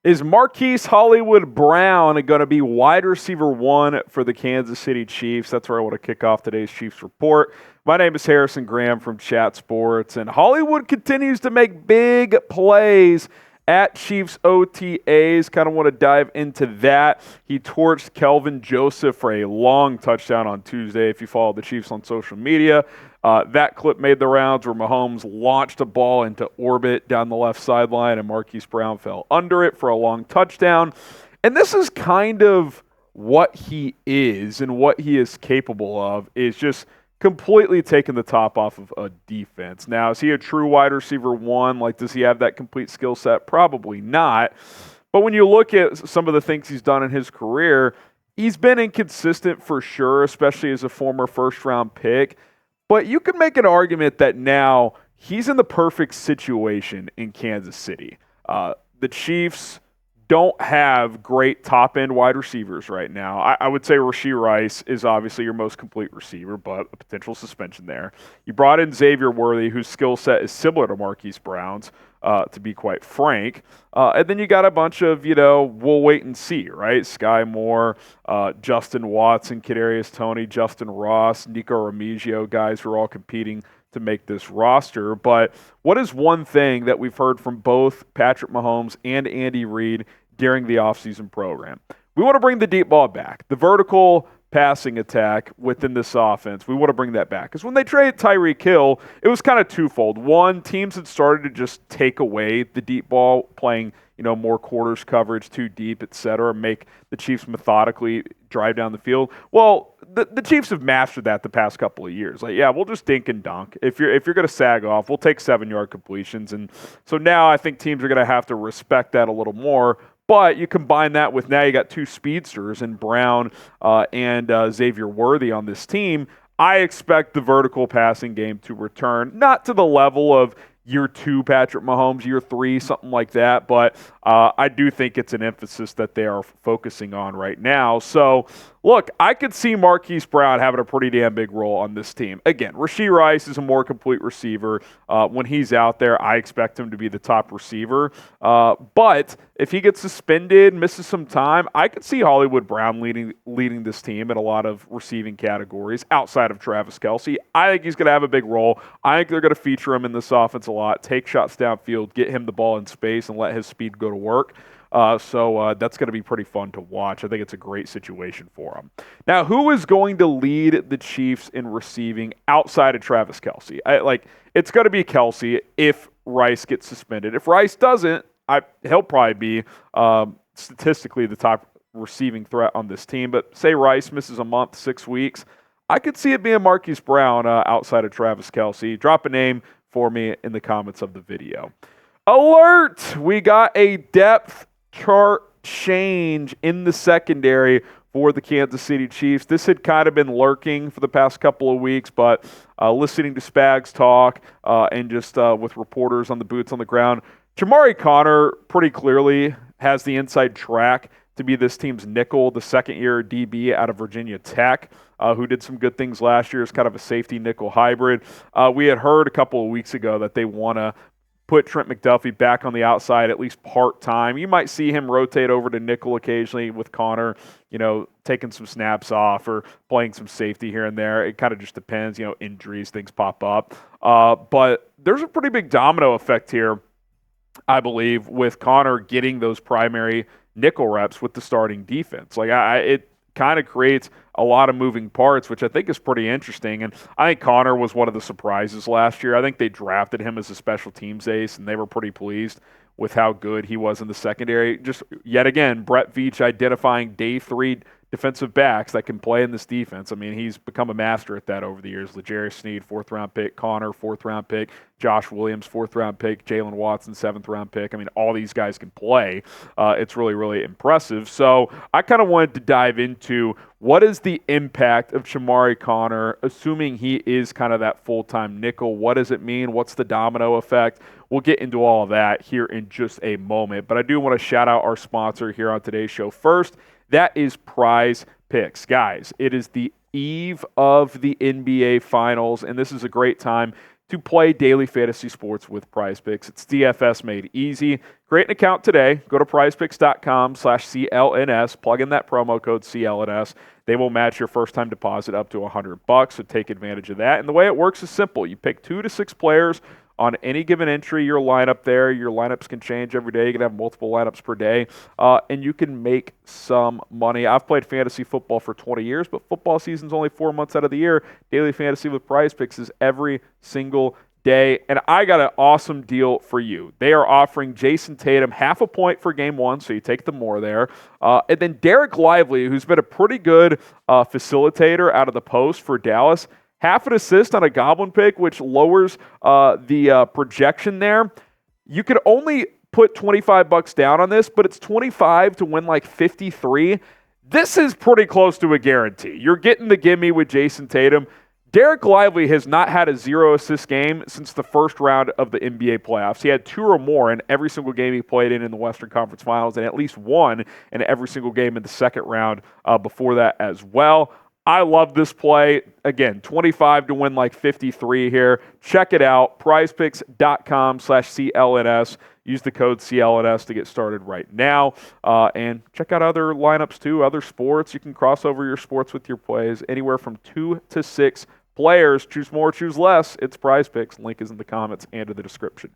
Is Marquise Hollywood Brown going to be wide receiver 1 for the Kansas City Chiefs? That's where I want to kick off today's Chiefs Report. My name is Harrison Graham from Chat Sports, and Hollywood continues to make big plays at Chiefs OTAs. Kind of want to dive into that. He torched Kelvin Joseph for a long touchdown on Tuesday. If you follow the Chiefs on social media, that clip made the rounds where Mahomes launched a ball into orbit down the left sideline, and Marquise Brown fell under it for a long touchdown. And this is kind of what he is and what he is capable of, is just completely taking the top off of a defense. Now, is he a true wide receiver 1? Like, does he have that complete skill set? Probably not. But when you look at some of the things he's done in his career, he's been inconsistent for sure, especially as a former first-round pick. But you could make an argument that now he's in the perfect situation in Kansas City. The Chiefs don't have great top-end wide receivers right now. I would say Rashee Rice is obviously your most complete receiver, but a potential suspension there. You brought in Xavier Worthy, whose skill set is similar to Marquise Brown's, to be quite frank. And then you got a bunch of, we'll wait and see, right? Sky Moore, Justin Watson, Kadarius Toney, Justin Ross, Nico Remigio, guys who are all competing to make this roster. But what is one thing that we've heard from both Patrick Mahomes and Andy Reid during the offseason program? We want to bring the deep ball back. The vertical passing attack within this offense, we want to bring that back. Because when they traded Tyreek Hill, it was kind of twofold. One, teams had started to just take away the deep ball, playing more quarters coverage, too deep, et cetera, make the Chiefs methodically drive down the field. Well, the Chiefs have mastered that the past couple of years. Like, yeah, we'll just dink and dunk. If you're going to sag off, we'll take 7-yard completions. And so now I think teams are going to have to respect that a little more. But you combine that with now you got 2 speedsters in Brown and Xavier Worthy on this team. I expect the vertical passing game to return, not to the level of year 2 Patrick Mahomes, year 3, something like that. But I do think it's an emphasis that they are focusing on right now. So, look, I could see Marquise Brown having a pretty damn big role on this team. Again, Rashee Rice is a more complete receiver. When he's out there, I expect him to be the top receiver. But if he gets suspended, misses some time, I could see Hollywood Brown leading this team in a lot of receiving categories outside of Travis Kelce. I think he's going to have a big role. I think they're going to feature him in this offense a lot, take shots downfield, get him the ball in space, and let his speed go to work. So that's going to be pretty fun to watch. I think it's a great situation for him. Now, who is going to lead the Chiefs in receiving outside of Travis Kelce? It's going to be Kelce if Rice gets suspended. If Rice doesn't, he'll probably be statistically the top receiving threat on this team. But say Rice misses a month, 6 weeks, I could see it being Marquise Brown outside of Travis Kelce. Drop a name for me in the comments of the video. Alert! We got a depth chart change in the secondary for the Kansas City Chiefs. This had kind of been lurking for the past couple of weeks, but listening to Spags talk and just with reporters on the boots on the ground, Chamarri Conner pretty clearly has the inside track to be this team's nickel, the second-year DB out of Virginia Tech, who did some good things last year as kind of a safety nickel hybrid. We had heard a couple of weeks ago that they want to put Trent McDuffie back on the outside at least part-time. You might see him rotate over to nickel occasionally with Conner, taking some snaps off or playing some safety here and there. It kind of just depends, injuries, things pop up. But there's a pretty big domino effect here, I believe, with Conner getting those primary nickel reps with the starting defense. It kind of creates a lot of moving parts, which I think is pretty interesting. And I think Conner was one of the surprises last year. I think they drafted him as a special teams ace, and they were pretty pleased with how good he was in the secondary. Just yet again, Brett Veach identifying day 3 defensive backs that can play in this defense. I mean, he's become a master at that over the years. L'Jarius Sneed, 4th-round pick. Conner, 4th-round pick. Josh Williams, 4th-round pick. Jalen Watson, 7th-round pick. I mean, all these guys can play. It's really, really impressive. So I kind of wanted to dive into what is the impact of Chamarri Conner, assuming he is kind of that full-time nickel. What does it mean? What's the domino effect? We'll get into all of that here in just a moment. But I do want to shout out our sponsor here on today's show first. That is PrizePicks. Guys, it is the eve of the NBA Finals, and this is a great time to play daily fantasy sports with PrizePicks. It's DFS made easy. Create an account today. Go to prizepicks.com/CLNS. Plug in that promo code CLNS. They will match your first-time deposit up to $100, so take advantage of that. And the way it works is simple. You pick 2 to 6 players on any given entry, your lineup there. Your lineups can change every day. You can have multiple lineups per day, and you can make some money. I've played fantasy football for 20 years, but football season's only 4 months out of the year. Daily fantasy with PrizePicks is every single day, and I got an awesome deal for you. They are offering Jason Tatum half a point for game 1, so you take the more there. And then Derek Lively, who's been a pretty good facilitator out of the post for Dallas, half an assist on a goblin pick, which lowers the projection there. You could only put $25 down on this, but it's 25 to win like 53. This is pretty close to a guarantee. You're getting the gimme with Jason Tatum. Derek Lively has not had a 0-assist game since the first round of the NBA playoffs. He had 2 or more in every single game he played in the Western Conference Finals, and at least 1 in every single game in the second round before that as well. I love this play. Again, 25 to win like 53 here. Check it out. PrizePicks.com/CLNS. Use the code CLNS to get started right now. And check out other lineups too, other sports. You can cross over your sports with your plays anywhere from 2 to 6 players. Choose more, choose less. It's PrizePicks. Link is in the comments and in the description.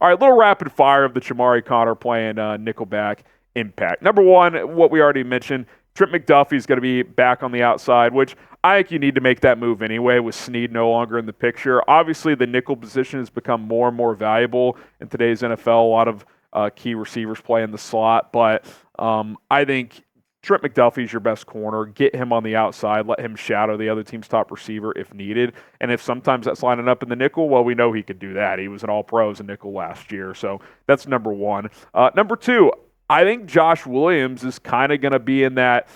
All right, little rapid fire of the Chamarri Conner playing nickelback impact. Number one, what we already mentioned, Trent McDuffie is going to be back on the outside, which I think you need to make that move anyway with Sneed no longer in the picture. Obviously, the nickel position has become more and more valuable in today's NFL. A lot of key receivers play in the slot, but I think Trent McDuffie is your best corner. Get him on the outside. Let him shadow the other team's top receiver if needed. And if sometimes that's lining up in the nickel, well, we know he could do that. He was an all-pro as a nickel last year, so that's number one. Number two, I think Josh Williams is kind of going to be in that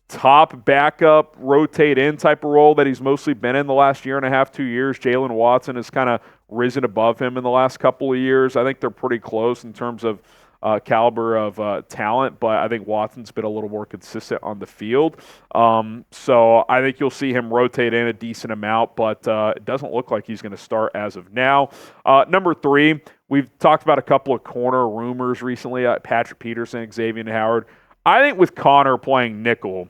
top backup, rotate in type of role that he's mostly been in the last year and a half, 2 years. Jalen Watson has kind of risen above him in the last couple of years. I think they're pretty close in terms of caliber of talent, but I think Watson's been a little more consistent on the field. So I think you'll see him rotate in a decent amount, but it doesn't look like he's going to start as of now. Number three, we've talked about a couple of corner rumors recently, Patrick Peterson, Xavier Howard. I think with Conner playing nickel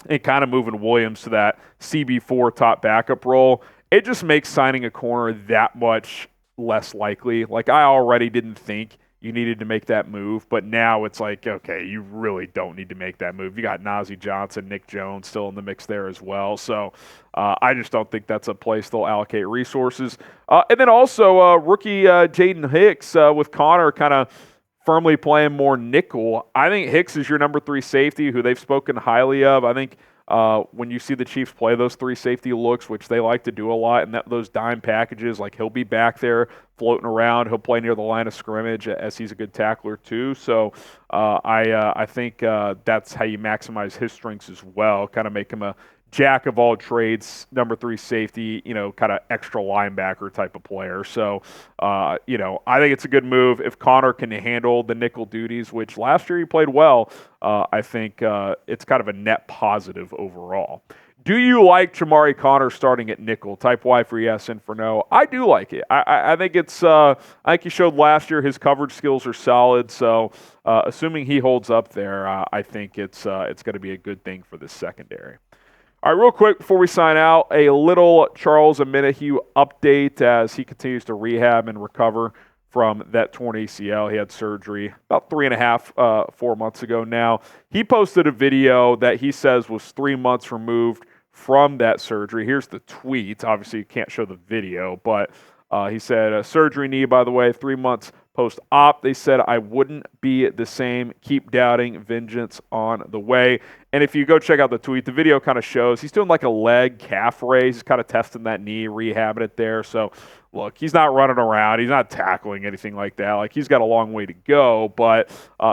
and kind of moving Williams to that CB4 top backup role, it just makes signing a corner that much less likely. Like, I already didn't think you needed to make that move, but now it's like, okay, you really don't need to make that move. You got Najee Johnson, Nick Jones still in the mix there as well. So I just don't think that's a place they'll allocate resources. And then also rookie Jaden Hicks with Conner kind of firmly playing more nickel. I think Hicks is your number 3 safety, who they've spoken highly of. I think when you see the Chiefs play those 3 safety looks, which they like to do a lot, and those dime packages, like he'll be back there floating around. He'll play near the line of scrimmage as he's a good tackler too. So I think that's how you maximize his strengths as well, kind of make him a jack of all trades, number 3 safety, kind of extra linebacker type of player. So, I think it's a good move. If Conner can handle the nickel duties, which last year he played well, I think it's kind of a net positive overall. Do you like Chamarri Conner starting at nickel? Type Y for yes and for no. I do like it. I think it's. I think he showed last year his coverage skills are solid. So, assuming he holds up there, I think it's going to be a good thing for the secondary. All right, real quick before we sign out, a little Charles Omenihu update as he continues to rehab and recover from that torn ACL. He had surgery about 3.5, 4 months ago now. He posted a video that he says was 3 months removed from that surgery. Here's the tweet. Obviously, you can't show the video, but he said, surgery knee, by the way, 3 months post-op. They said, I wouldn't be the same. Keep doubting. Vengeance on the way. And if you go check out the tweet, the video kind of shows he's doing like a leg calf raise. He's kind of testing that knee, rehabbing it there. So, look, he's not running around. He's not tackling anything like that. Like, he's got a long way to go, but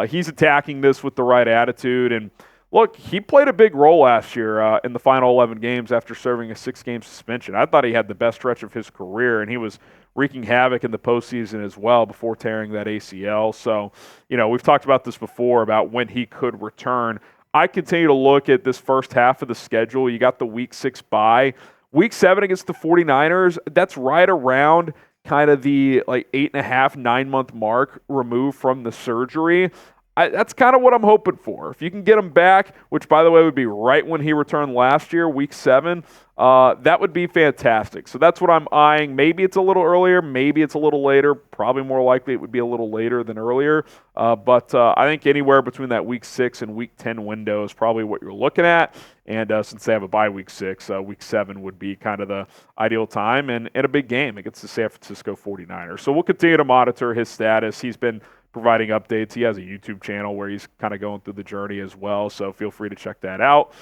he's attacking this with the right attitude. And look, he played a big role last year in the final 11 games after serving a 6-game suspension. I thought he had the best stretch of his career, and he was wreaking havoc in the postseason as well before tearing that ACL. So, we've talked about this before about when he could return. I continue to look at this first half of the schedule. You got the Week 6 bye. Week 7 against the 49ers, that's right around kind of the 8.5, 9-month mark removed from the surgery. That's kind of what I'm hoping for. If you can get him back, which, by the way, would be right when he returned last year, Week 7, that would be fantastic. So that's what I'm eyeing. Maybe it's a little earlier. Maybe it's a little later. Probably more likely it would be a little later than earlier. But I think anywhere between that Week 6 and Week 10 window is probably what you're looking at. And since they have a bye Week 6, Week 7 would be kind of the ideal time and a big game against the San Francisco 49ers. So we'll continue to monitor his status. He's been providing updates. He has a YouTube channel where he's kind of going through the journey as well, so feel free to check that out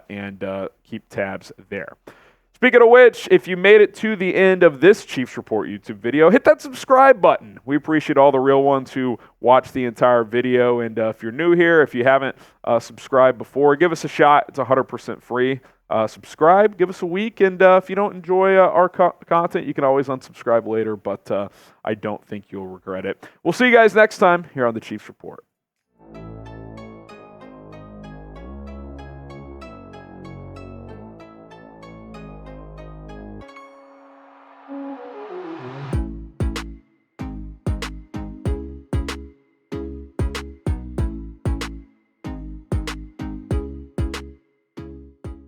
and keep tabs there. Speaking of which, if you made it to the end of this Chiefs Report YouTube video, hit that subscribe button. We appreciate all the real ones who watch the entire video, and if you're new here, if you haven't subscribed before, give us a shot. It's 100% free. Subscribe, give us a week, and if you don't enjoy our content, you can always unsubscribe later, but I don't think you'll regret it. We'll see you guys next time here on the Chiefs Report.